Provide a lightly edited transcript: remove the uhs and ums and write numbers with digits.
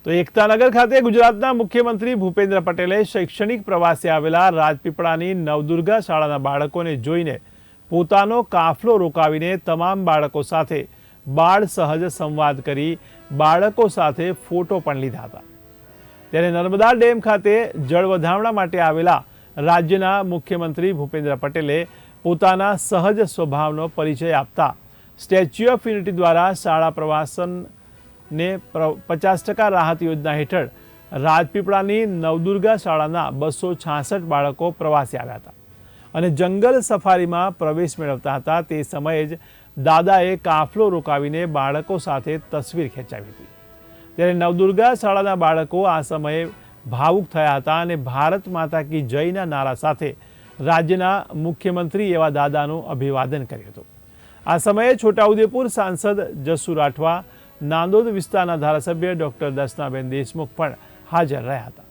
તો એકતાનગર ખાતે ગુજરાતના મુખ્યમંત્રી ભૂપેન્દ્ર પટેલે શૈક્ષણિક પ્રવાસે આવેલા રાજપીપળાની નવદુર્ગા શાળાના બાળકોને જોઈને પોતાનો કાફલો રોકાવીને તમામ બાળકો સાથે બાળ સહજ સંવાદ કરી બાળકો સાથે ફોટો પણ લીધા હતા। ત્યારે નર્મદા ડેમ ખાતે જળ વધામણા માટે આવેલા રાજ્યના મુખ્યમંત્રી ભૂપેન્દ્ર પટેલે પોતાના સહજ સ્વભાવનો પરિચય આપતા સ્ટેચ્યુ ઓફ યુનિટી દ્વારા શાળા પ્રવાસન ने 50% राहत योजना हेठळ રાજપીપળાની નવદુર્ગા શાળાના 266 બાળકો પ્રવાસે આવ્યા હતા અને જંગલ સફારીમાં પ્રવેશ મેળવતા હતા। તે સમયે જ દાદાએ કાફલો રોકાવીને બાળકો સાથે તસવીર ખેંચાવી હતી। ત્યારે નવદુર્ગા શાળાના બાળકો આ સમયે ભાવુક થયા હતા અને ભારત માતા કી જયના નારા સાથે રાજ્યના મુખ્યમંત્રી એવા દાદાનું અભિવાદન કર્યું હતું। આ સમયે છોટાઉદેપુર સાંસદ જસુ રાઠવા, नांदोद विस्तारना धारासभ्य डॉक्टर दर्शनाबेन देशमुख पण हाजर रह्या हता।